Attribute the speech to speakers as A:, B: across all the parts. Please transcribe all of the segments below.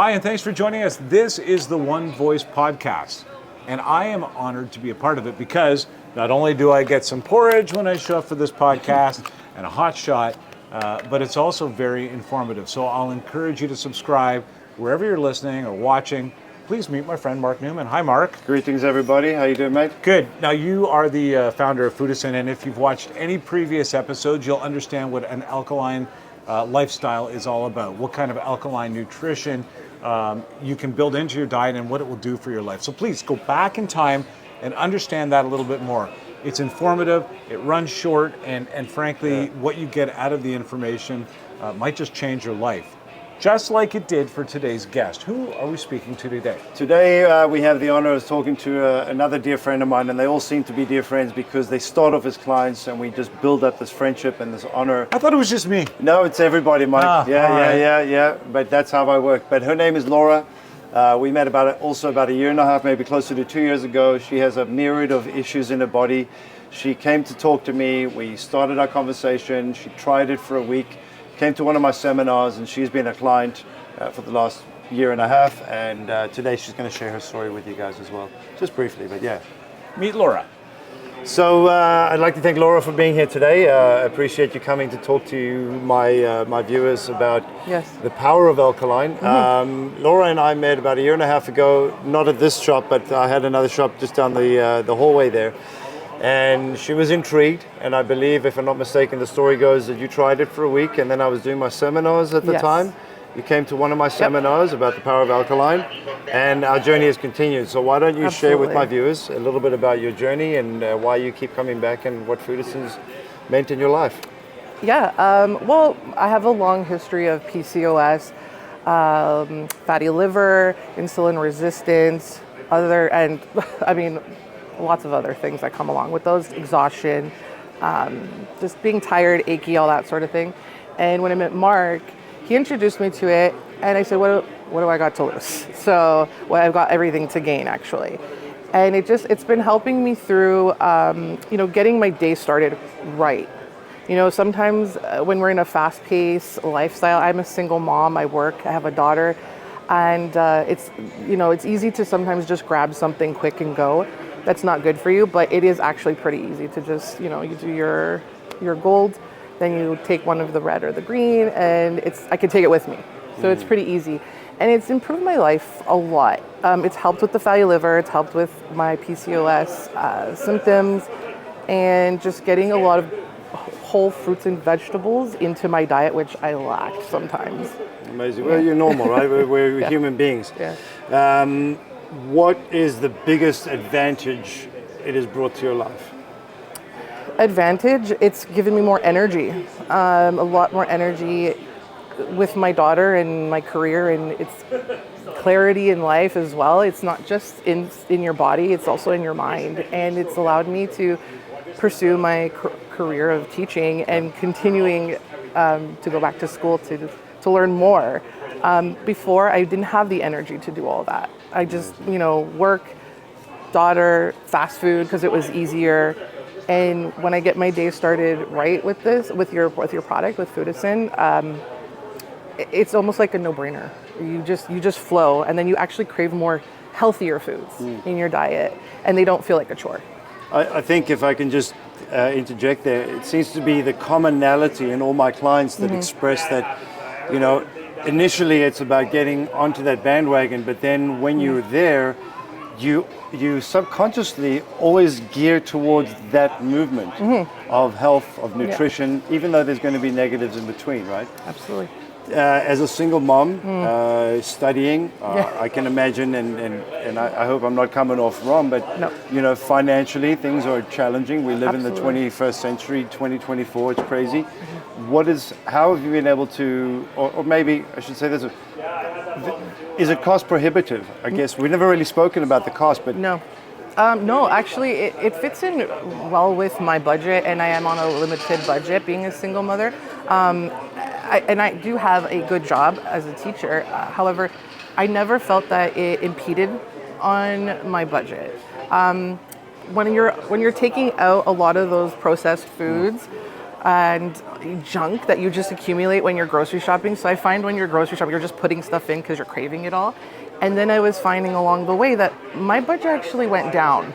A: Hi, and thanks for joining us. This is the One Voice podcast, and I am honored to be a part of it because not only do I get some porridge when I show up for this podcast and a hot shot, but it's also very informative. So I'll encourage you to subscribe wherever you're listening or watching. Please meet my friend Mark Newman. Hi, Mark.
B: Greetings, everybody. How you doing, mate?
A: Good. Now, you are the founder of Foodicyn, and if you've watched any previous episodes, you'll understand what an alkaline lifestyle is all about, what kind of alkaline nutrition you can build into your diet and what it will do for your life. So please go back in time and understand that a little bit more. It's informative, it runs short, and frankly, what you get out of the information might just change your life. Just like it did for today's guest. Who are we speaking to today?
B: Today we have the honor of talking to another dear friend of mine, and they all seem to be dear friends because they start off as clients and we just build up this friendship and this honor.
A: I thought it was just me.
B: No, it's everybody, Mike. Yeah. But that's how I work. But her name is Laura. We met about a year and a half, maybe closer to 2 years ago. She has a myriad of issues in her body. She came to talk to me. We started our conversation. She tried it for a week. Came to one of my seminars, and she's been a client for the last year and a half, and today she's going to share her story with you guys as well, just briefly, but yeah.
A: Meet Laura.
B: So I'd like to thank Laura for being here today. I appreciate you coming to talk to my viewers about the power of alkaline. Mm-hmm. Laura and I met about a year and a half ago, not at this shop, but I had another shop just down the hallway there. And she was intrigued, and I believe, if I'm not mistaken, the story goes that you tried it for a week, and then I was doing my seminars at the time. You came to one of my seminars about the power of alkaline, and our journey has continued. So why don't you share with my viewers a little bit about your journey and why you keep coming back and what Foodicyn's meant in your life?
C: Yeah, well, I have a long history of PCOS, fatty liver, insulin resistance, lots of other things that come along with those, exhaustion, just being tired, achy, all that sort of thing. And when I met Mark, he introduced me to it, and I said, what do I got to lose? So, well, I've got everything to gain, actually. And it's been helping me through, getting my day started right. You know, sometimes when we're in a fast-paced lifestyle, I'm a single mom, I work, I have a daughter, and it's easy to sometimes just grab something quick and go. That's not good for you, but it is actually pretty easy to just, you do your gold, then you take one of the red or the green, and I can take it with me. So it's pretty easy. And it's improved my life a lot. It's helped with the fatty liver, it's helped with my PCOS symptoms, and just getting a lot of whole fruits and vegetables into my diet, which I lacked sometimes.
B: Amazing. Well, you're normal, right? We're human beings.
C: Yeah.
B: What is the biggest advantage it has brought to your life?
C: Advantage, it's given me more energy, a lot more energy with my daughter and my career, and it's clarity in life as well. It's not just in your body, it's also in your mind, and it's allowed me to pursue my career of teaching and continuing to go back to school to learn more. Before, I didn't have the energy to do all that. I just, work, daughter, fast food, because it was easier. And when I get my day started right with this, with your product, with Foodicyn, it's almost like a no-brainer. You just flow, and then you actually crave more healthier foods in your diet, and they don't feel like a chore.
B: I think if I can just interject there, it seems to be the commonality in all my clients that express that, initially it's about getting onto that bandwagon, but then when you're there, you subconsciously always gear towards that movement of health, of nutrition, even though there's going to be negatives in between, right?
C: Absolutely.
B: As a single mom studying, I can imagine, and I hope I'm not coming off wrong, but financially things are challenging. We live in the 21st century, 2024. It's crazy. How have you been able to, or maybe I should say this? Is it cost prohibitive? I guess we've never really spoken about the cost, but
C: no, actually, it fits in well with my budget, and I am on a limited budget, being a single mother. I do have a good job as a teacher. However, I never felt that it impeded on my budget. When you're taking out a lot of those processed foods, and junk that you just accumulate when you're grocery shopping. So I find when you're grocery shopping, you're just putting stuff in because you're craving it all. And then I was finding along the way that my budget actually went down,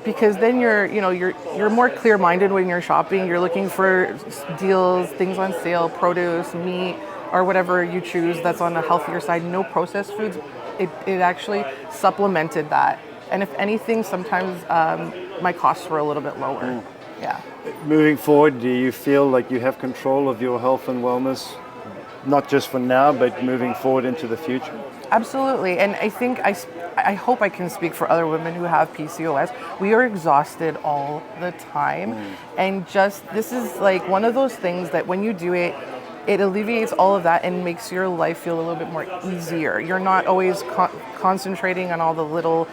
C: because then you're more clear-minded when you're shopping. You're looking for deals, things on sale, produce, meat, or whatever you choose that's on the healthier side. No processed foods. It actually supplemented that. And if anything, sometimes my costs were a little bit lower. Yeah.
B: Moving forward, do you feel like you have control of your health and wellness, not just for now, but moving forward into the future?
C: Absolutely. And I think I hope I can speak for other women who have PCOS. We are exhausted all the time. And this is like one of those things that when you do it, it alleviates all of that and makes your life feel a little bit more easier. You're not always concentrating on all the little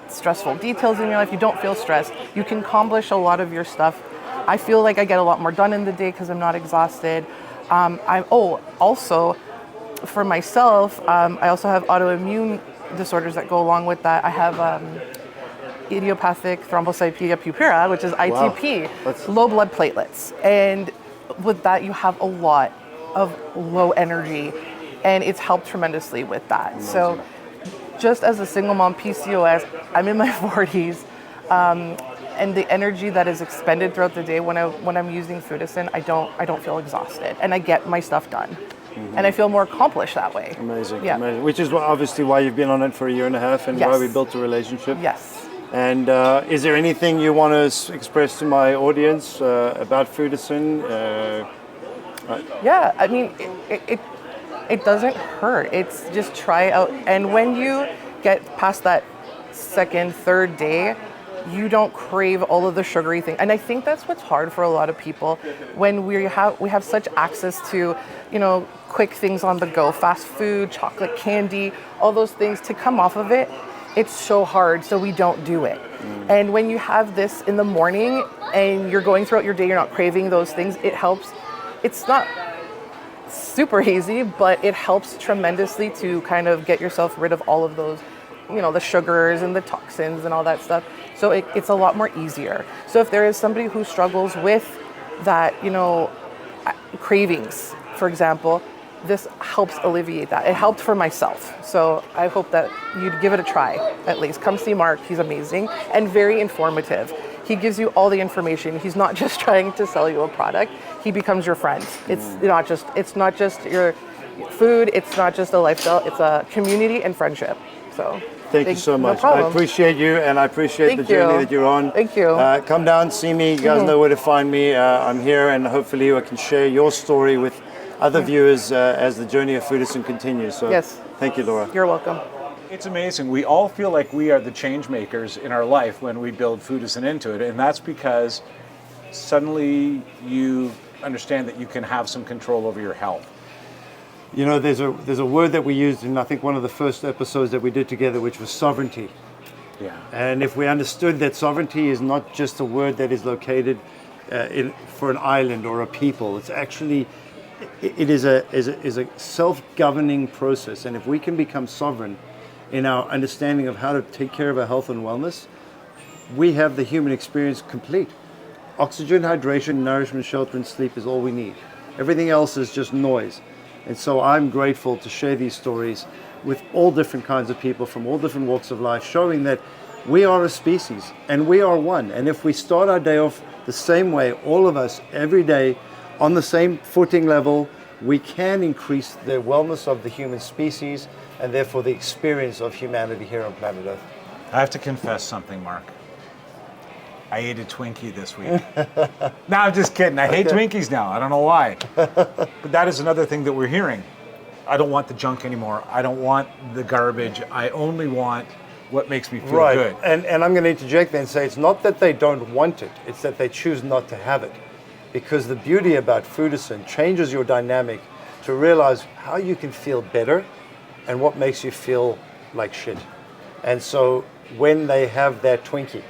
C: stressful details in your life. You don't feel stressed. You can accomplish a lot of your stuff. I feel like I get a lot more done in the day because I'm not exhausted. Also, for myself, I also have autoimmune disorders that go along with that. I have idiopathic thrombocytopenia purpura, which is ITP, low blood platelets. And with that, you have a lot of low energy, and it's helped tremendously with that. Amazing. So just as a single mom, PCOS, I'm in my 40s, and the energy that is expended throughout the day when I'm using Foodicyn, I don't feel exhausted, and I get my stuff done. And I feel more accomplished that way.
B: Amazing, amazing. Which is obviously why you've been on it for a year and a half, and why we built a relationship.
C: Yes.
B: And is there anything you want to express to my audience about Foodicyn?
C: Yeah, I mean, it doesn't hurt. It's just try out. And when you get past that second, third day, you don't crave all of the sugary thing. And I think that's what's hard for a lot of people when we have such access to, quick things on the go, fast food, chocolate, candy, all those things. To come off of it, it's so hard, so we don't do it. And when you have this in the morning and you're going throughout your day, you're not craving those things, it helps. It's not super easy, but it helps tremendously to kind of get yourself rid of all of those, the sugars and the toxins and all that stuff. So it's a lot more easier. So if there is somebody who struggles with that, cravings, for example, this helps alleviate that. It helped for myself. So I hope that you'd give it a try, at least. Come see Mark. He's amazing and very informative. He gives you all the information. He's not just trying to sell you a product. He becomes your friend. It's not just your food. It's not just a lifestyle. It's a community and friendship. So
B: thank you so much. I appreciate you, and I appreciate the journey that you're on.
C: Thank you.
B: Come down, see me. You guys know where to find me. I'm here, and hopefully I can share your story with other viewers as the journey of Foodicyn continues. So
C: yes.
B: Thank you, Laura.
C: You're welcome.
A: It's amazing. We all feel like we are the change makers in our life when we build Foodicyn into it, and that's because suddenly you understand that you can have some control over your health.
B: There's a word that we used in, I think, one of the first episodes that we did together, which was sovereignty.
A: Yeah.
B: And if we understood that sovereignty is not just a word that is located for an island or a people, it's actually it is a self-governing process. And if we can become sovereign in our understanding of how to take care of our health and wellness, we have the human experience complete. Oxygen, hydration, nourishment, shelter, and sleep is all we need. Everything else is just noise. And so I'm grateful to share these stories with all different kinds of people from all different walks of life, showing that we are a species and we are one. And if we start our day off the same way, all of us, every day, on the same footing level, we can increase the wellness of the human species and therefore the experience of humanity here on planet Earth.
A: I have to confess something, Mark. I ate a Twinkie this week. No, I'm just kidding. I hate Twinkies now. I don't know why. But that is another thing that we're hearing. I don't want the junk anymore. I don't want the garbage. I only want what makes me feel good.
B: And I'm going to interject there and say it's not that they don't want it. It's that they choose not to have it. Because the beauty about Foodicyn changes your dynamic to realize how you can feel better and what makes you feel like shit. And so when they have that Twinkie,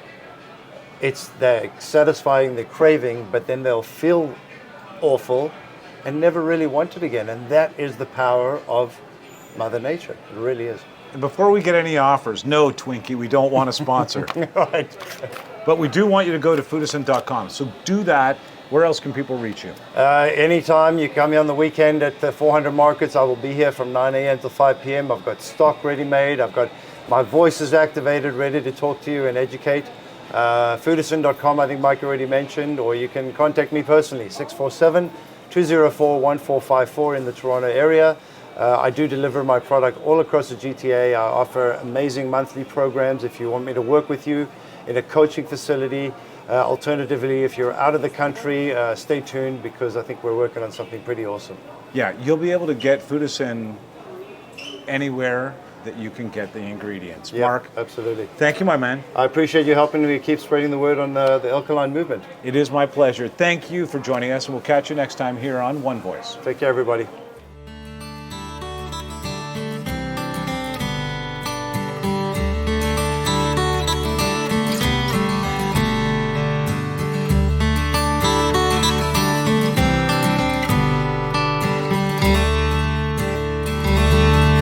B: they're satisfying their craving, but then they'll feel awful and never really want it again. And that is the power of Mother Nature. It really is.
A: And before we get any offers, no, Twinkie, we don't want to sponsor.
B: Right.
A: But we do want you to go to Foodicyn.com. So do that. Where else can people reach you?
B: Anytime you come here on the weekend at the 400 markets, I will be here from 9 a.m. till 5 p.m. I've got stock ready made. I've got my voice is activated, ready to talk to you and educate. Foodicyn.com, I think Mike already mentioned, or you can contact me personally, 647-204-1454 in the Toronto area. I do deliver my product all across the GTA. I offer amazing monthly programs if you want me to work with you in a coaching facility. Alternatively, if you're out of the country, stay tuned because I think we're working on something pretty awesome.
A: Yeah, you'll be able to get Foodicyn anywhere that you can get the ingredients.
B: Yeah,
A: Mark,
B: absolutely.
A: Thank you, my man.
B: I appreciate you helping me keep spreading the word on the alkaline movement.
A: It is my pleasure. Thank you for joining us, and we'll catch you next time here on One Voice.
B: Take care, everybody.